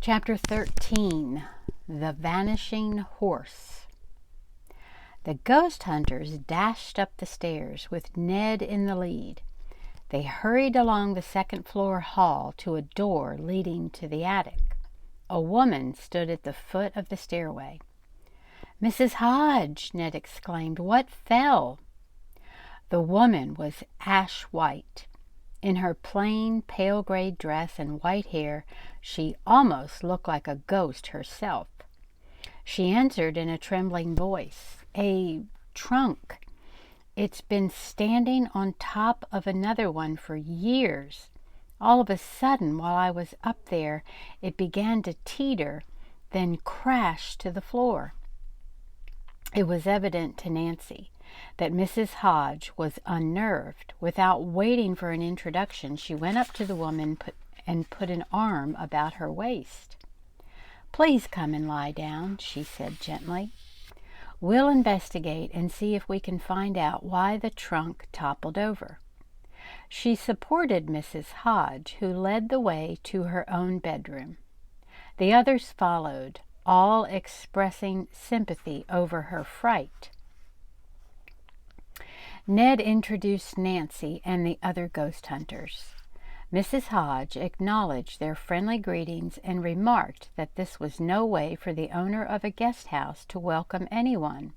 Chapter 13, The Vanishing Horse. The ghost hunters dashed up the stairs with Ned in the lead. They hurried along the second-floor hall to a door leading to the attic. A woman stood at the foot of the stairway. "Mrs. Hodge," Ned exclaimed, "what fell?" The woman was ash white. In her plain, pale gray dress and white hair, she almost looked like a ghost herself. She answered in a trembling voice, "A trunk. It's been standing on top of another one for years. All of a sudden, while I was up there, it began to teeter, then crashed to the floor." It was evident to Nancy that Mrs. Hodge was unnerved. Without waiting for an introduction, she went up to the woman and put an arm about her waist. "Please come and lie down," she said gently. "We'll investigate and see if we can find out why the trunk toppled over." She supported Mrs. Hodge, who led the way to her own bedroom. The others followed, all expressing sympathy over her fright. Ned introduced Nancy and the other ghost hunters. Mrs. Hodge acknowledged their friendly greetings and remarked that this was no way for the owner of a guest house to welcome anyone.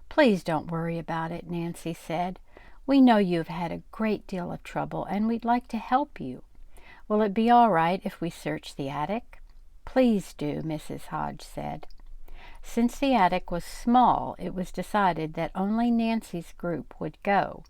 "Please don't worry about it," Nancy said. "We know you have had a great deal of trouble, and we'd like to help you. Will it be all right if we search the attic?" "Please do," Mrs. Hodge said. Since the attic was small, it was decided that only Nancy's group would go.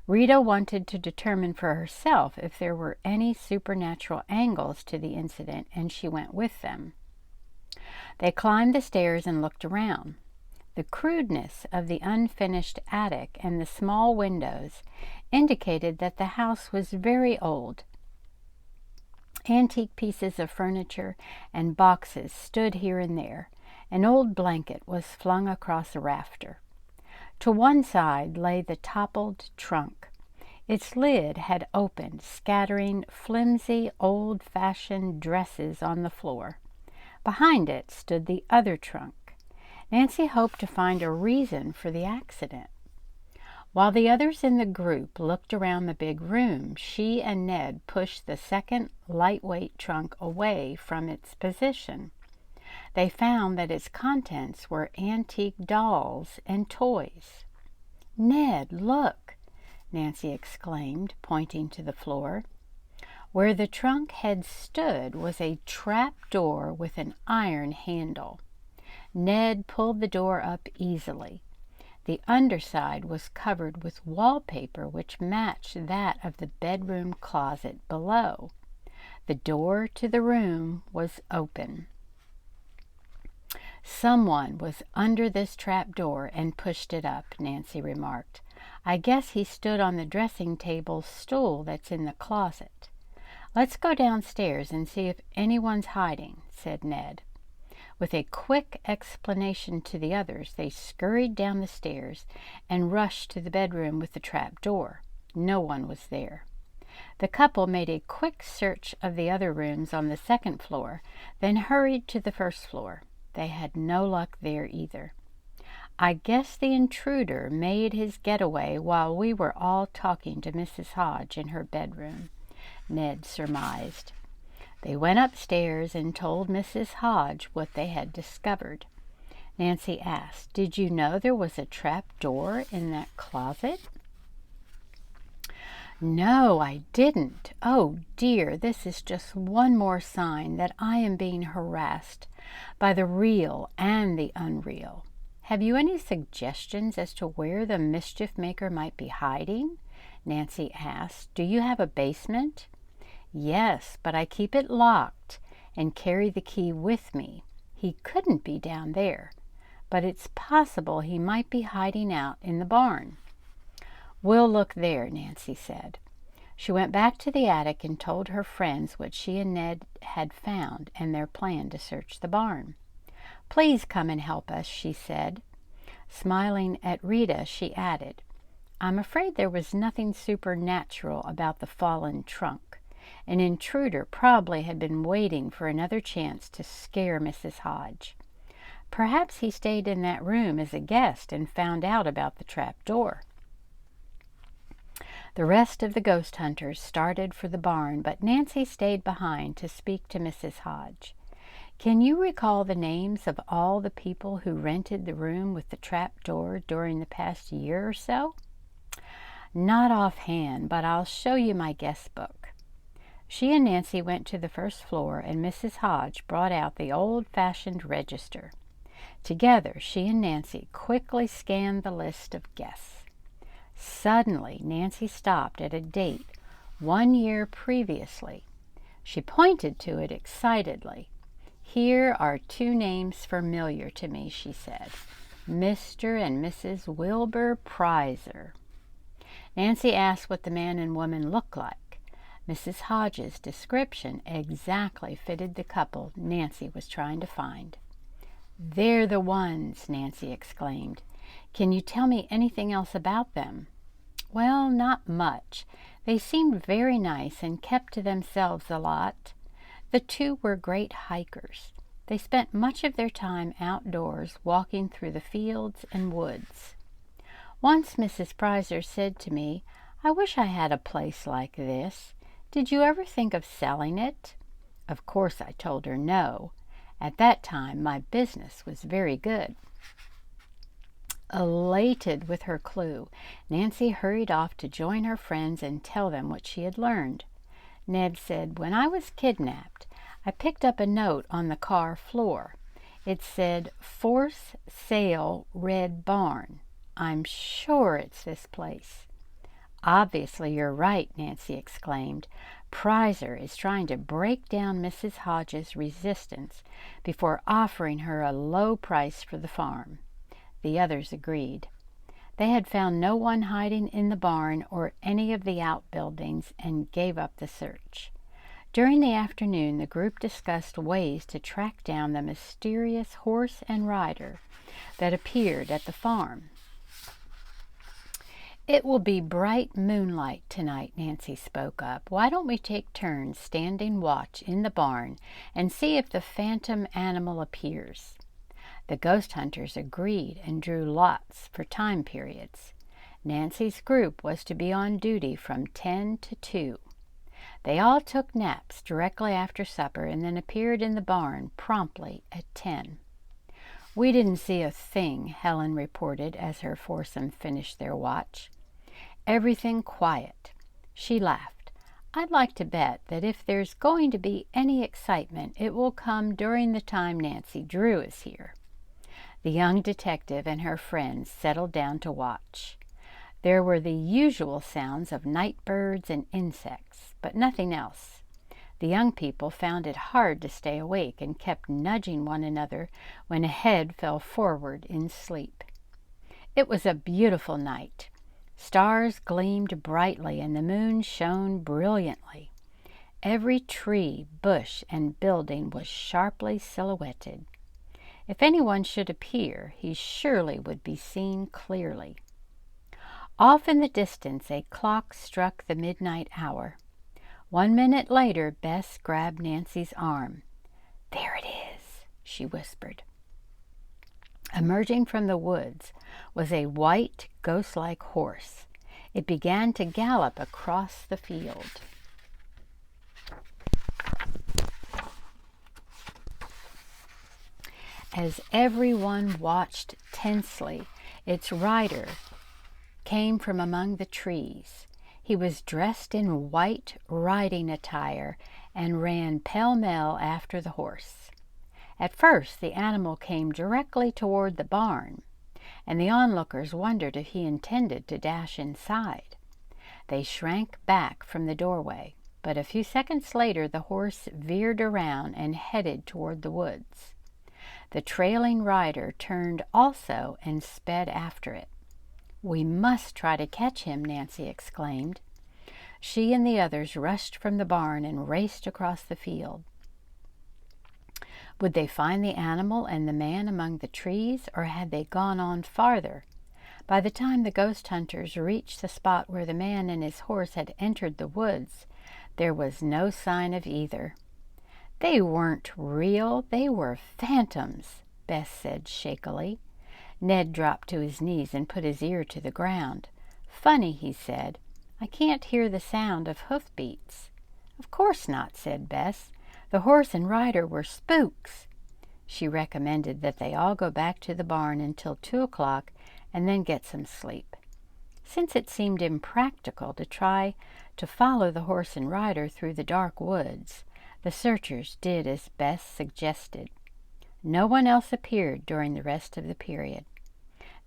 Rita wanted to determine for herself if there were any supernatural angles to the incident, and she went with them. They climbed the stairs and looked around. The crudeness of the unfinished attic and the small windows indicated that the house was very old. Antique pieces of furniture and boxes stood here and there. An old blanket was flung across a rafter. To one side lay the toppled trunk. Its lid had opened, scattering flimsy, old-fashioned dresses on the floor. Behind it stood the other trunk. Nancy hoped to find a reason for the accident. While the others in the group looked around the big room, she and Ned pushed the second lightweight trunk away from its position. They found that its contents were antique dolls and toys. "Ned, look!" Nancy exclaimed, pointing to the floor. Where the trunk had stood was a trap door with an iron handle. Ned pulled the door up easily. The underside was covered with wallpaper which matched that of the bedroom closet below. The door to the room was open. "Someone was under this trap door and pushed it up," Nancy remarked. "I guess he stood on the dressing table stool that's in the closet." "Let's go downstairs and see if anyone's hiding," said Ned. With a quick explanation to the others, they scurried down the stairs and rushed to the bedroom with the trap door. No one was there. The couple made a quick search of the other rooms on the second floor, then hurried to the first floor. They had no luck there either. "I guess the intruder made his getaway while we were all talking to Mrs. Hodge in her bedroom," Ned surmised. They went upstairs and told Mrs. Hodge what they had discovered. Nancy asked, "Did you know there was a trap door in that closet?" "No, I didn't. Oh dear, this is just one more sign that I am being harassed by the real and the unreal. Have you any suggestions as to where the mischief maker might be hiding?" Nancy asked. "Do you have a basement?" "Yes, but I keep it locked and carry the key with me. He couldn't be down there, but it's possible he might be hiding out in the barn." "We'll look there," Nancy said. She went back to the attic and told her friends what she and Ned had found and their plan to search the barn. "Please come and help us," she said. Smiling at Rita, she added, "I'm afraid there was nothing supernatural about the fallen trunk, An intruder probably had been waiting for another chance to scare Mrs. Hodge. Perhaps he stayed in that room as a guest and found out about the trap door. The rest of the ghost hunters started for the barn, but Nancy stayed behind to speak to Mrs. Hodge. "Can you recall the names of all the people who rented the room with the trap door during the past year or so?" "Not offhand, but I'll show you my guest book." She and Nancy went to the first floor, and Mrs. Hodge brought out the old-fashioned register. Together, she and Nancy quickly scanned the list of guests. Suddenly, Nancy stopped at a date 1 year previously. She pointed to it excitedly. "Here are 2 names familiar to me," she said. "Mr. and Mrs. Wilbur Prizer." Nancy asked what the man and woman looked like. Mrs. Hodge's description exactly fitted the couple Nancy was trying to find. "They're the ones," Nancy exclaimed. "Can you tell me anything else about them?" "Well, not much. They seemed very nice and kept to themselves a lot. The 2 were great hikers. They spent much of their time outdoors, walking through the fields and woods. Once Mrs. Prizer said to me, 'I wish I had a place like this. Did you ever think of selling it?' Of course I told her no. At that time my business was very good." Elated with her clue, Nancy hurried off to join her friends and tell them what she had learned. Ned said, "When I was kidnapped, I picked up a note on the car floor. It said, 'Force Sale Red Barn.' I'm sure it's this place." "Obviously you're right," Nancy exclaimed. "Prizer is trying to break down Mrs. Hodge's resistance before offering her a low price for the farm." The others agreed. They had found no one hiding in the barn or any of the outbuildings and gave up the search. During the afternoon, the group discussed ways to track down the mysterious horse and rider that appeared at the farm. "It will be bright moonlight tonight," Nancy spoke up. "Why don't we take turns standing watch in the barn and see if the phantom animal appears?" The ghost hunters agreed and drew lots for time periods. Nancy's group was to be on duty from 10 to 2. They all took naps directly after supper and then appeared in the barn promptly at 10. "We didn't see a thing," Helen reported as her foursome finished their watch. "Everything quiet." She laughed. "I'd like to bet that if there's going to be any excitement, it will come during the time Nancy Drew is here." The young detective and her friends settled down to watch. There were the usual sounds of night birds and insects, but nothing else. The young people found it hard to stay awake and kept nudging one another when a head fell forward in sleep. It was a beautiful night. Stars gleamed brightly and the moon shone brilliantly. Every tree, bush, and building was sharply silhouetted. If anyone should appear, he surely would be seen clearly. Off in the distance, a clock struck the midnight hour. 1 minute later, Bess grabbed Nancy's arm. "There it is," she whispered. Emerging from the woods was a white, ghost-like horse. It began to gallop across the field. As everyone watched tensely, its rider came from among the trees. He was dressed in white riding attire and ran pell-mell after the horse. At first, the animal came directly toward the barn, and the onlookers wondered if he intended to dash inside. They shrank back from the doorway, but a few seconds later the horse veered around and headed toward the woods. The trailing rider turned also and sped after it. "We must try to catch him," Nancy exclaimed. She and the others rushed from the barn and raced across the field. Would they find the animal and the man among the trees, or had they gone on farther? By the time the ghost hunters reached the spot where the man and his horse had entered the woods, There was no sign of either. They weren't real, they were phantoms, Bess said shakily. Ned dropped to his knees and put his ear to the ground. Funny, he said. I can't hear the sound of hoofbeats. Of course not, said Bess. The horse and rider were spooks. She recommended that they all go back to the barn until 2 o'clock and then get some sleep. Since it seemed impractical to try to follow the horse and rider through the dark woods, the searchers did as Bess suggested. No one else appeared during the rest of the period.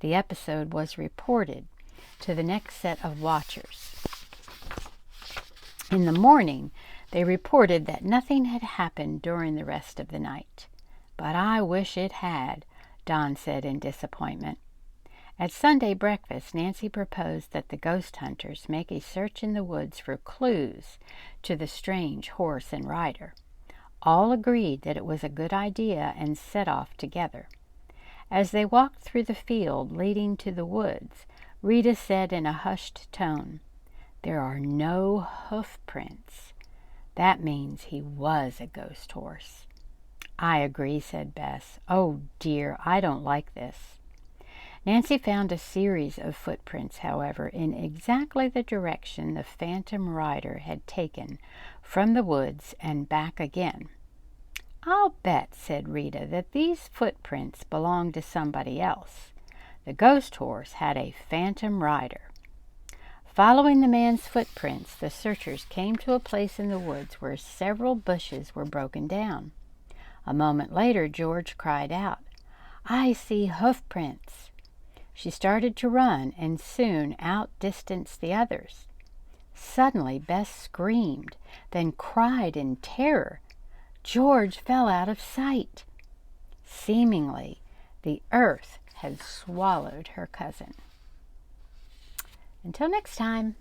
The episode was reported to the next set of watchers. In the morning, they reported that nothing had happened during the rest of the night. But I wish it had, Don said in disappointment. At Sunday breakfast, Nancy proposed that the ghost hunters make a search in the woods for clues to the strange horse and rider. All agreed that it was a good idea and set off together. As they walked through the field leading to the woods, Rita said in a hushed tone, "There are no hoof prints. That means he was a ghost horse." "I agree," said Bess. "Oh dear, I don't like this." Nancy found a series of footprints, however, in exactly the direction the phantom rider had taken from the woods and back again. "I'll bet," said Rita, "that these footprints belonged to somebody else. The ghost horse had a phantom rider." Following the man's footprints, the searchers came to a place in the woods where several bushes were broken down. A moment later, George cried out, "I see hoof prints." She started to run and soon outdistanced the others. Suddenly, Bess screamed, then cried in terror. George fell out of sight. Seemingly, the earth had swallowed her cousin. Until next time.